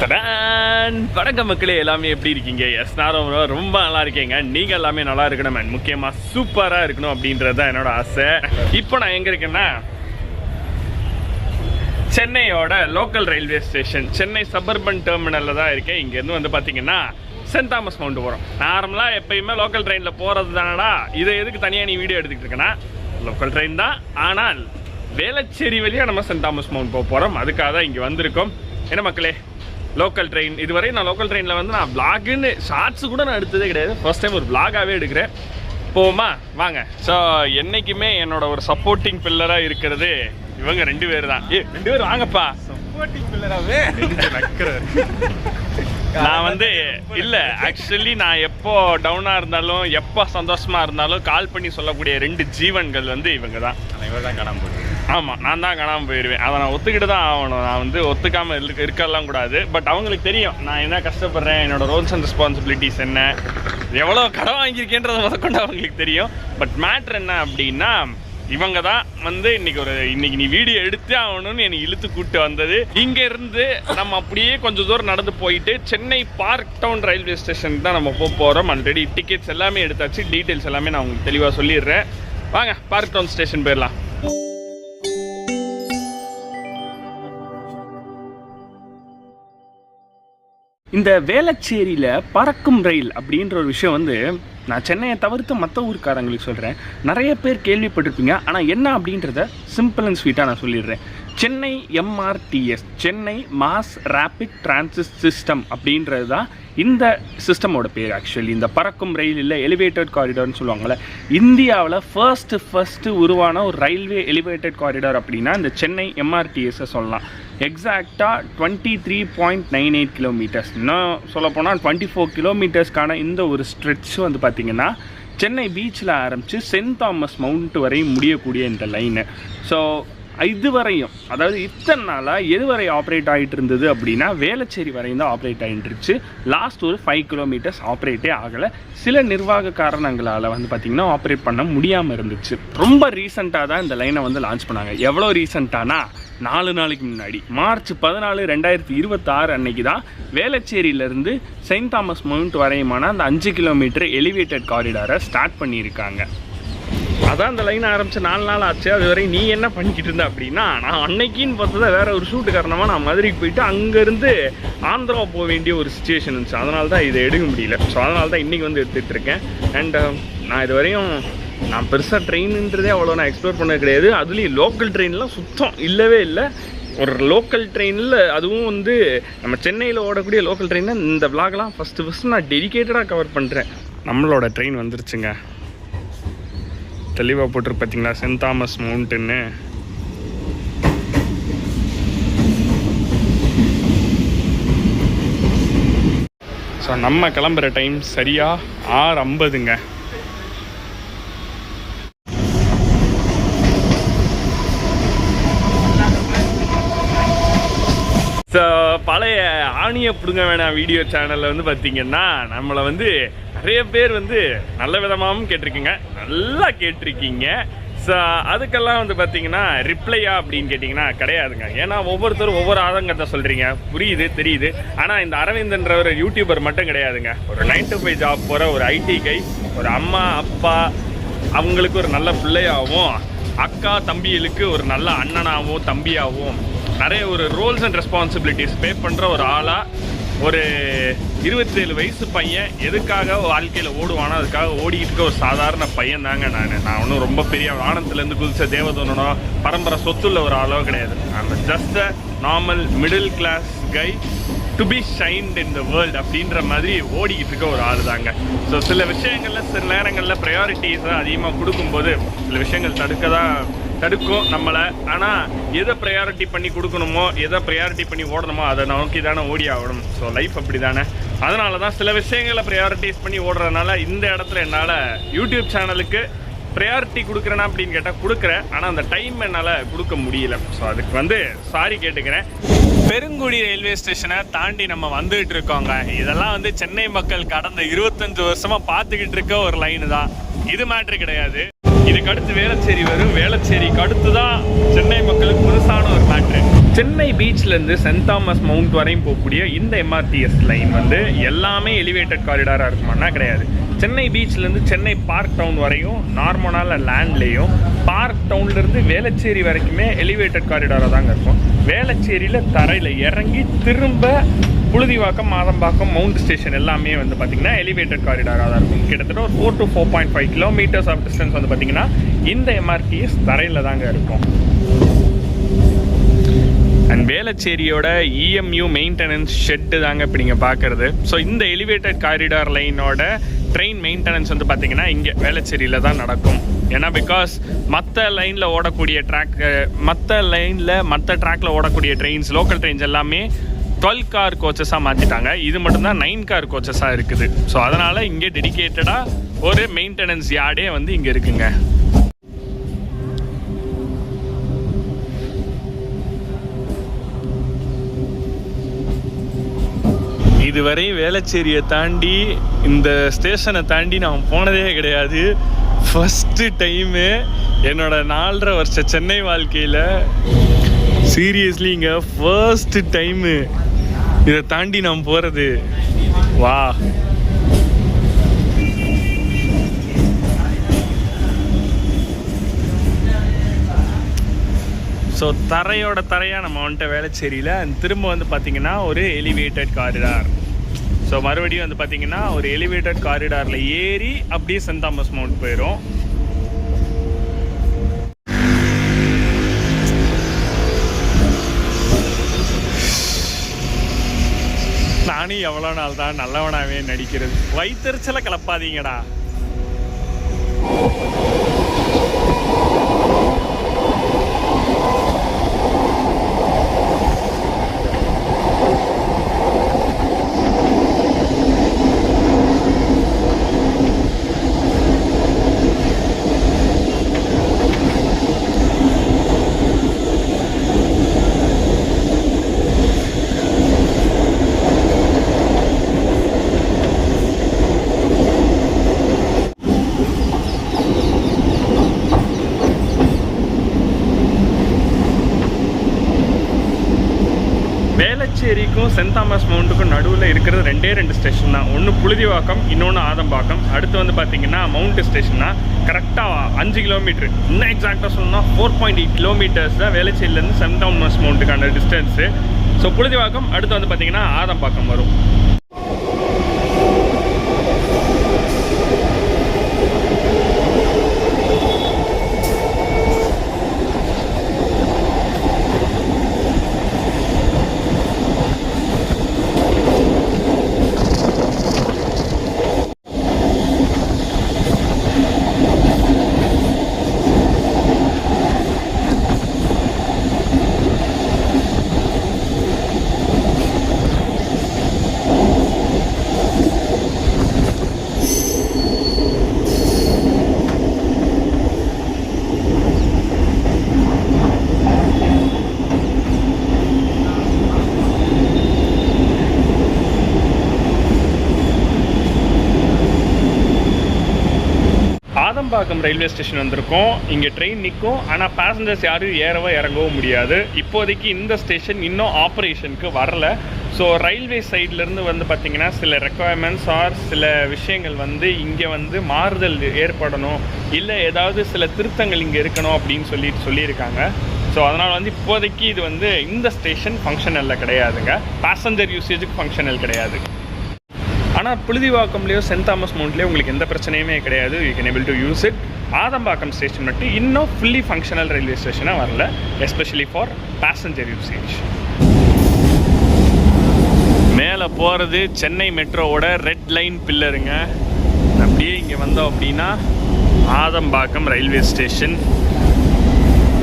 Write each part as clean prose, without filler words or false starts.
வணக்கம் மக்களே, எல்லாமே எப்படி இருக்கீங்க? எஸ், நான் ரொம்ப நல்லா இருக்கேங்க. நீங்கள் எல்லாமே நல்லா இருக்கணும் அண்ட் முக்கியமாக சூப்பராக இருக்கணும் அப்படின்றது தான் என்னோட ஆசை. இப்போ நான் எங்கே இருக்கேன்னா சென்னையோட local railway station, Chennai suburban டெர்மினலில் தான் இருக்கேன். இங்கேருந்து வந்து பார்த்தீங்கன்னா சென்ட் தாமஸ் மவுண்ட் போகிறோம். நார்மலாக எப்பயுமே லோக்கல் ட்ரெயினில் போகிறது தானடா, இதை எதுக்கு தனியாக நீ வீடியோ எடுத்துக்கிட்டு இருக்கேன்னா, லோக்கல் ட்ரெயின் தான். ஆனால் வேளச்சேரி வழியாக நம்ம சென்ட் தாமஸ் மவுண்ட் போக போகிறோம். அதுக்காக தான் இங்கே வந்திருக்கோம். என்ன மக்களே, லோக்கல் ட்ரெயின் இதுவரை நான் லோக்கல் ட்ரெயினில் வந்து நான் விளாகுன்னு ஷார்ட்ஸு கூட நான் எடுத்ததே கிடையாது. ஃபர்ஸ்ட் டைம் ஒரு விளாகாகவே எடுக்கிறேன். போமா வாங்க. ஸோ என்றைக்குமே என்னோட ஒரு சப்போர்ட்டிங் பில்லராக இருக்கிறது இவங்க ரெண்டு பேர் தான். ரெண்டு பேர் வாங்கப்பா. சப்போர்ட்டிங் பில்லராகவே நான் வந்து இல்லை, ஆக்சுவலி நான் எப்போ டவுனாக இருந்தாலும் எப்போ சந்தோஷமாக இருந்தாலும் கால் பண்ணி சொல்லக்கூடிய ரெண்டு ஜீவன்கள் வந்து இவங்க தான். இவர் தான் காணாமல் போயிடுவேன். ஆமாம், நான் தான் காணாமல் போயிடுவேன். அதை நான் ஒத்துக்கிட்டு தான் ஆகணும். நான் வந்து ஒத்துக்காமல் இருக்கலாம் கூடாது. பட் அவங்களுக்கு தெரியும் நான் என்ன கஷ்டப்படுறேன், என்னோட ரோல்ஸ் அண்ட் ரெஸ்பான்சிபிலிட்டிஸ் என்ன, எவ்வளோ கடன் வாங்கியிருக்கேன்றதை முதற்கொண்டு அவங்களுக்கு தெரியும். பட் மேட்ரு என்ன அப்படின்னா, இவங்க தான் வந்து இன்னைக்கு நீ வீடியோ எடுத்தே ஆகணும்னு என்னை இழுத்து கூப்பிட்டு வந்தது. இங்கேருந்து நம்ம அப்படியே கொஞ்சம் தூரம் நடந்து போயிட்டு சென்னை பார்க் டவுன் ரயில்வே ஸ்டேஷனுக்கு தான் நம்ம போகிறோம். ஆல்ரெடி டிக்கெட்ஸ் எல்லாமே எடுத்தாச்சு. டீட்டெயில்ஸ் எல்லாமே நான் உங்களுக்கு தெளிவாக சொல்லிடுறேன். வாங்க பார்க் டவுன் ஸ்டேஷன் போயிடலாம். இந்த வேளச்சேரியில் பறக்கும் ரயில் அப்படின்ற ஒரு விஷயம் வந்து நான் சென்னையை தவிர்த்து மற்ற ஊருக்காரங்களுக்கு சொல்கிறேன். நிறைய பேர் கேள்விப்பட்டிருப்பீங்க. ஆனால் என்ன அப்படின்றத சிம்பிள் அண்ட் ஸ்வீட்டாக நான் சொல்லிடுறேன். Chennai MRTS, Chennai mass rapid transit system அப்படின்றது தான் இந்த சிஸ்டமோட பேர். ஆக்சுவலி இந்த பறக்கும் ரயில் இல்லை, எலிவேட்டட் காரிடார்னு சொல்லுவாங்கள்ல, இந்தியாவில் ஃபர்ஸ்ட்டு உருவான ஒரு ரயில்வே எலிவேட்டட் காரிடார் அப்படின்னா இந்த சென்னை MRTS சொல்லலாம். எக்ஸாக்டாக 23.98 கிலோமீட்டர்ஸ், இன்னும் சொல்லப்போனால் 24 கிலோமீட்டர்ஸ்க்கான இந்த ஒரு ஸ்ட்ரெச் வந்து பார்த்திங்கன்னா சென்னை பீச்சில் ஆரம்பித்து சென்ட் தாமஸ் மவுண்ட் வரையும் முடியக்கூடிய இந்த லைனு. ஸோ இதுவரையும், அதாவது இத்தனை நாளாக எதுவரை ஆப்ரேட் ஆகிட்டு இருந்தது அப்படின்னா வேளச்சேரி வரையும் தான் ஆப்ரேட் ஆகிட்டு இருந்துச்சு. லாஸ்ட் ஒரு 5 கிலோமீட்டர்ஸ் ஆப்ரேட்டே ஆகலை. சில நிர்வாக காரணங்களால் வந்து பார்த்திங்கன்னா ஆப்ரேட் பண்ண முடியாமல் இருந்துச்சு. ரொம்ப ரீசெண்டாக தான் இந்த லைனை வந்து லான்ச் பண்ணாங்க. எவ்வளோ ரீசெண்டானா 4 நாளைக்கு முன்னாடி மார்ச் 14, 2026 அன்னைக்கு தான் வேளச்சேரியிலேருந்து செயின்ட் தாமஸ் மவுண்ட் வரையுமான அந்த 5 கிலோமீட்டர் எலிவேட்டட் காரிடாரை ஸ்டார்ட் பண்ணியிருக்காங்க. அதான் அந்த லைன் ஆரம்பித்து 4 நாள் ஆச்சு. அது வரை நீ என்ன பண்ணிக்கிட்டு இருந்த அப்படின்னா, நான் அன்னைக்கின்னு பார்த்தா வேறு ஒரு ஷூட்டு காரணமாக நான் மதுரைக்கு போயிட்டு அங்கேருந்து ஆந்திரா போக வேண்டிய ஒரு சுச்சுவேஷன் இருந்துச்சு. அதனால தான் இதை எடுக்க முடியல. ஸோ அதனால தான் இன்றைக்கி வந்து எடுத்துகிட்டு இருக்கேன். அண்ட் நான் இது வரையும் நான் பெருசாக ட்ரெயின்ன்றதே அவ்வளோ நான் எக்ஸ்ப்ளோர் பண்ணது கிடையாது. அதுலேயும் லோக்கல் ட்ரெயின்லாம் சுத்தம் இல்லவே இல்லை. ஒரு லோக்கல் ட்ரெயினில், அதுவும் வந்து நம்ம சென்னையில் ஓடக்கூடிய லோக்கல் ட்ரெயினில் இந்த விளாக்லாம் ஃபஸ்ட்டு நான் டெடிக்கேட்டடாக கவர் பண்ணுறேன். நம்மளோட ட்ரெயின் வந்துருச்சுங்க. தெளிவாக போட்டிருக்கு பார்த்தீங்களா, சென்ட் தாமஸ் மவுண்ட்டுன்னு. ஸோ நம்ம கிளம்புற டைம் சரியாக 6:50ங்க. ஸோ பழைய ஆணியை பிடுங்க வேணாம் வீடியோ சேனலில் வந்து பார்த்திங்கன்னா நம்மளை வந்து நிறைய பேர் வந்து நல்ல விதமாகவும் கேட்டிருக்கீங்க, நல்லா கேட்டிருக்கீங்க. ஸோ அதுக்கெல்லாம் வந்து பார்த்திங்கன்னா ரிப்ளையா அப்படின்னு கேட்டிங்கன்னா கிடையாதுங்க. ஏன்னா ஒவ்வொருத்தரும் ஒவ்வொரு ஆதங்கத்தை சொல்கிறீங்க, புரியுது, தெரியுது. ஆனால் இந்த அரவிந்தன்ற ஒரு யூடியூபர் மட்டும் கிடையாதுங்க. ஒரு 9 to 5 ஜாப் போகிற ஒரு IT கை, ஒரு அம்மா அப்பா அவங்களுக்கு ஒரு நல்ல பிள்ளையாகவும், அக்கா தம்பிகளுக்கு ஒரு நல்ல அண்ணனாகவும் தம்பியாகவும், நிறைய ஒரு ரோல்ஸ் அண்ட் ரெஸ்பான்சிபிலிட்டிஸ் பே பண்ணுற ஒரு ஆளாக, ஒரு 27 வயசு பையன் எதுக்காக வாழ்க்கையில் ஓடுவானோ அதுக்காக ஓடிக்கிட்டு இருக்க ஒரு சாதாரண பையன் தாங்க நான் ஒன்றும் ரொம்ப பெரிய வானத்துலேருந்து குதிச்ச தேவதூனோ பரம்பரை சொத்துள்ள ஒரு ஆளோ கிடையாது. அந்த just a normal middle class guy to be shined in the world அப்படின்ற மாதிரி ஓடிக்கிட்டு இருக்க ஒரு ஆள் தாங்க. ஸோ சில விஷயங்களில் சில நேரங்களில் ப்ரையாரிட்டிஸை அதிகமாக கொடுக்கும்போது சில விஷயங்கள் தடுக்கும் நம்மளை. ஆனால் எதை ப்ரையாரிட்டி பண்ணி கொடுக்கணுமோ, எதை ப்ரையாரிட்டி பண்ணி ஓடணுமோ அதை நோக்கி தானே ஓடி ஆகணும். ஸோ லைஃப் அப்படி தானே. அதனால தான் சில விஷயங்களை ப்ரையாரிட்டிஸ் பண்ணி ஓடுறதுனால இந்த இடத்துல என்னால் யூடியூப் சேனலுக்கு ப்ரையாரிட்டி கொடுக்குறேன்னா அப்படின்னு கேட்டால் கொடுக்குறேன். ஆனால் அந்த டைம் என்னால் கொடுக்க முடியல. ஸோ அதுக்கு வந்து சாரி கேட்டுக்கிறேன். பெருங்குடி ரயில்வே ஸ்டேஷனை தாண்டி நம்ம வந்துகிட்டு இருக்கோங்க. இதெல்லாம் வந்து சென்னை மக்கள் கடந்த 25 வருஷமாக பார்த்துக்கிட்டு இருக்க ஒரு லைனு தான். இது மேட்ரு கிடையாது. இதுக்கு அடுத்து வேளச்சேரி வரும். வேளச்சேரிக்கு அடுத்து தான் சென்னை மக்களுக்கு புதுசான ஒரு மேட்ரு. சென்னை பீச்லேருந்து சென்ட் தாமஸ் மவுண்ட் வரையும் போகக்கூடிய இந்த எம்ஆர்டிஎஸ் லைன் வந்து எல்லாமே எலிவேட்டட் காரிடாராக இருக்குமானா கிடையாது. சென்னை பீச்லேருந்து சென்னை பார்க் டவுன் வரையும் நார்மலான லேண்ட்லேயும், பார்க் டவுன்லேருந்து வேளச்சேரி வரைக்குமே எலிவேட்டட் காரிடாராக தாங்க இருக்கும். வேளச்சேரியில் தரையில் இறங்கி திரும்ப புழுதிவாக்கம், மாதம்பாக்கம், மவுண்ட் ஸ்டேஷன் எல்லாமே வந்து பார்த்திங்கன்னா எலிவேட்டட் காரிடாராக தான் இருக்கும். கிட்டத்தட்ட ஒரு 4 to 4.5 கிலோமீட்டர்ஸ் ஆஃப் டிஸ்டன்ஸ் வந்து பார்த்திங்கன்னா இந்த எம்ஆர்டிஎஸ் தரையில் தாங்க இருக்கும். அண்ட் வேளச்சேரியோட இஎம்யூ மெயின்டெனன்ஸ் ஷெட்டு தாங்க இப்போ நீங்கள் பார்க்குறது. ஸோ இந்த எலிவேட்டட் காரிடார் லைனோட ட்ரெயின் மெயின்டெனன்ஸ் வந்து பார்த்திங்கன்னா இங்கே வேளச்சேரியில் தான் நடக்கும். ஏன்னா பிகாஸ் மற்ற லைனில் ஓடக்கூடிய மற்ற ட்ராக்கில் ஓடக்கூடிய ட்ரெயின்ஸ், லோக்கல் ட்ரெயின்ஸ் எல்லாமே 12 கார் கோச்சஸாக மாற்றிட்டாங்க. இது மட்டும்தான் 9 கார் கோச்சஸாக இருக்குது. ஸோ அதனால் இங்கே டெடிக்கேட்டடாக ஒரு மெயின்டெனன்ஸ் யார்டே வந்து இங்கே இருக்குங்க. இதுவரை வேளச்சேரியை தாண்டி இந்த ஸ்டேஷனை தாண்டி நான் போனதே கிடையாது. ஃபஸ்ட்டு டைமு என்னோட 4.5 வருஷ சென்னை வாழ்க்கையில் சீரியஸ்லி இங்கே ஃபர்ஸ்ட்டு டைமு இதை தாண்டி நான் போகிறது. வா, ஸோ தரையாக நம்ம வந்துட்ட வேளச்சேரியில் திரும்ப வந்து பார்த்திங்கன்னா ஒரு எலிவேட்டட் காரிடார். ஸோ மறுபடியும் வந்து பார்த்திங்கன்னா ஒரு எலிவேட்டட் காரிடாரில் ஏறி அப்படியே சென்ட் தாமஸ் மவுண்ட் போயிடும். நானும் எவ்வளோ நாள் தான் நல்லவனாகவே நடிக்கிறது. வயிற்றுச்சலை கிளப்பாதீங்கடா. வேளச்சேரிக்கும் சென்ட் தாமஸ் மவுண்ட்டுக்கும் நடுவில் இருக்கிறது 2 ஸ்டேஷன் தான். ஒன்று புழுதிவாக்கம், இன்னொன்று ஆதம்பாக்கம். அடுத்து வந்து பார்த்திங்கன்னா மவுண்ட் ஸ்டேஷன் தான். கரெக்டாக 5 கிலோமீட்டர், இன்னும் எக்ஸாக்டாக சொன்னால் 4.8 கிலோமீட்டர்ஸ் தான் வேளச்சேரியிலேருந்து சென்ட் தாமஸ் மவுண்ட்டுக்கான டிஸ்டன்ஸு. ஸோ புழுதிவாக்கம், அடுத்து வந்து பார்த்திங்கன்னா ஆதம்பாக்கம் வரும். ஆதம்பாக்கம் ரயில்வே ஸ்டேஷன் வந்திருக்கோம். இங்கே ட்ரெயின் நிற்கும், ஆனால் பேசஞ்சர்ஸ் யாரும் ஏறவோ இறங்கவும் முடியாது. இப்போதைக்கு இந்த ஸ்டேஷன் இன்னும் ஆப்ரேஷனுக்கு வரல. ஸோ ரயில்வே சைட்லேருந்து வந்து பார்த்திங்கன்னா சில ரெக்குவயர்மெண்ட்ஸ் ஆர் சில விஷயங்கள் வந்து இங்கே வந்து மாறுதல் ஏற்படணும், இல்லை ஏதாவது சில திருத்தங்கள் இங்கே இருக்கணும் அப்படின்னு சொல்லியிருக்காங்க. ஸோ அதனால் வந்து இப்போதைக்கு இது வந்து இந்த ஸ்டேஷன் ஃபங்க்ஷனலில் கிடையாதுங்க. பேசஞ்சர் யூசேஜுக்கு ஃபங்க்ஷனல் கிடையாது. ஆனால் புழுதிவாக்கம்லேயோ சென்ட் தாமஸ் மவுண்ட்லேயோ உங்களுக்கு எந்த பிரச்சனையுமே கிடையாது. You can able to use it. Adambakkam station மட்டும் இன்னும் ஃபுல்லி ஃபங்க்ஷனல் ரயில்வே ஸ்டேஷனாக வரல, எஸ்பெஷலி ஃபார் பேசஞ்சர் யூசேஜ். மேலே போகிறது சென்னை மெட்ரோவோட ரெட் லைன் பில்லருங்க. அப்படியே இங்கே வந்தோம் அப்படின்னா ஆதம்பாக்கம் ரயில்வே ஸ்டேஷன்.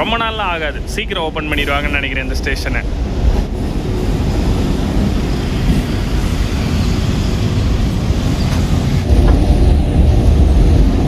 ரொம்ப நாள்லாம் ஆகாது, சீக்கிரம் ஓப்பன் பண்ணிடுவாங்கன்னு நினைக்கிறேன் இந்த ஸ்டேஷனை.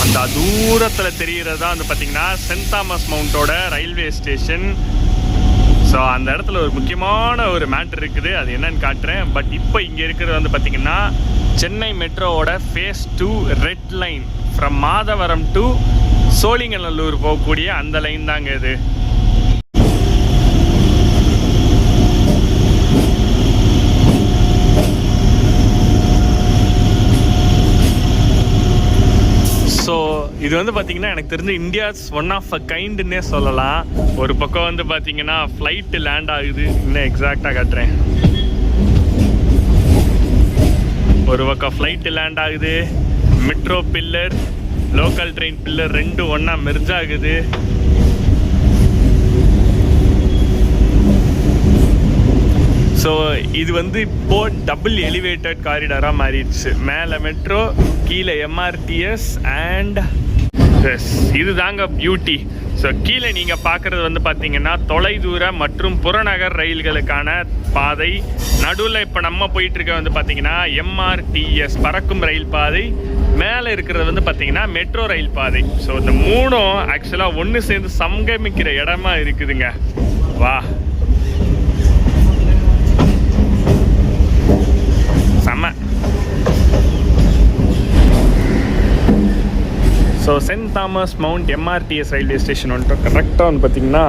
அந்த தூரத்தில் தெரிகிறதா வந்து பார்த்திங்கன்னா சென்ட் தாமஸ் மவுண்டோட ரயில்வே ஸ்டேஷன். ஸோ அந்த இடத்துல ஒரு முக்கியமான ஒரு மேட்ரு இருக்குது, அது என்னன்னு காட்டுறேன். பட் இப்போ இங்கே இருக்கிறது வந்து பார்த்திங்கன்னா சென்னை மெட்ரோவோட phase 2 red line from Madhavaram to Sholinganallur போகக்கூடிய அந்த லைன் தாங்க இது. இது வந்து பார்த்தீங்கன்னா எனக்கு தெரிஞ்ச இந்தியாஸ் ஒன் ஆஃப் அ கைண்டுன்னே சொல்லலாம். ஒரு பக்கம் வந்து பார்த்தீங்கன்னா ஃப்ளைட்டு லேண்ட் ஆகுது, இன்னும் எக்ஸாக்டாக காட்டுறேன். ஒரு பக்கம் ஃப்ளைட்டு லேண்ட் ஆகுது, metro pillar, local train pillar ரெண்டும் ஒன்றா மெர்ஜ் ஆகுது. ஸோ இது வந்து இப்போது டபுள் எலிவேட்டட் காரிடாராக மாறிடுச்சு. மேலே மெட்ரோ, கீழே எம்ஆர்டிஎஸ் அண்ட் எஸ், இது தாங்க பியூட்டி. ஸோ கீழே நீங்கள் பார்க்குறது வந்து பார்த்தீங்கன்னா தொலைதூர மற்றும் புறநகர் ரயில்களுக்கான பாதை. நடுவில் இப்போ நம்ம போயிட்டுருக்க வந்து பார்த்தீங்கன்னா எம்ஆர்டிஎஸ் பறக்கும் ரயில் பாதை. மேலே இருக்கிறது வந்து பார்த்தீங்கன்னா மெட்ரோ ரயில் பாதை. ஸோ இந்த மூணும் ஆக்சுவலாக ஒன்று சேர்ந்து சங்கமிக்கிற இடமா இருக்குதுங்க. வா, செம்ம. So Saint Thomas Mount MRTS railway station வந்துட்டு கரெக்டாக வந்து பார்த்தீங்கன்னா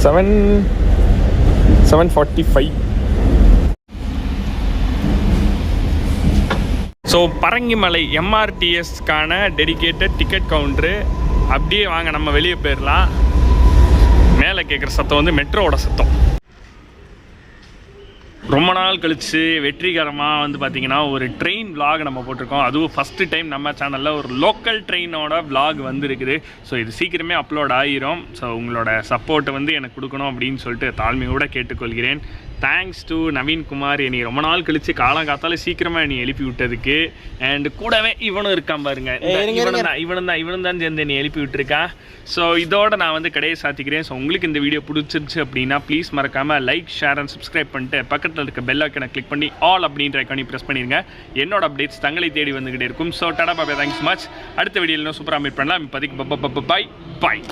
7:45. ஸோ பரங்கிமலை எம்ஆர்டிஎஸ்க்கான டெடிகேட்டட் டிக்கெட் கவுண்டரு. அப்படியே வாங்க நம்ம வெளியே போயிடலாம். மேலே கேட்குற சத்தம் வந்து மெட்ரோவோட சத்தம். ரொம்ப நாள் கழித்து வெற்றிகரமாக வந்து பார்த்திங்கன்னா ஒரு ட்ரெயின் விலாக் நம்ம போட்டிருக்கோம். அதுவும் ஃபஸ்ட்டு டைம் நம்ம சேனலில் ஒரு லோக்கல் ட்ரெயினோட விலாக் வந்துருக்குது. ஸோ இது சீக்கிரமே அப்லோட் ஆகிரும். ஸோ உங்களோட சப்போர்ட்டை வந்து எனக்கு கொடுக்கணும் அப்படின்னு சொல்லிட்டு தாழ்மையோடு கேட்டுக்கொள்கிறேன். தேங்க்ஸ் டு நவீன்குமார், என்னை ரொம்ப நாள் கழித்து காலங்காத்தால சீக்கிரமாக என்னை எழுப்பி விட்டதுக்கு. அண்ட் கூடவே இவனும் இருக்கான் பாருங்க, இவனும் தான் சேர்ந்து என்னை எழுப்பி விட்டுருக்கா. ஸோ இதோட நான் வந்து கடையை சாத்திக்கிறேன். ஸோ உங்களுக்கு இந்த வீடியோ பிடிச்சிருச்சு அப்படின்னா ப்ளீஸ் மறக்காமல் லைக், ஷேர் அண்ட் சப்ஸ்கிரைப் பண்ணிட்டு பக்கத்தில் இருக்க பெல் ஐக்கனை கிளிக் பண்ணி ஆல் அப்படின்ற ஐக்கானை ப்ரெஸ் பண்ணிடுங்க. என்னோட அப்டேட்ஸ் தங்களை தேடி வந்துகிட்டே இருக்கும். ஸோ டாடா பாய், தேங்க்ஸ் மச். அடுத்த வீடியோவில் சூப்பராக மீட் பண்ணலாம். இப்போதைக்கு பாய் பாய்.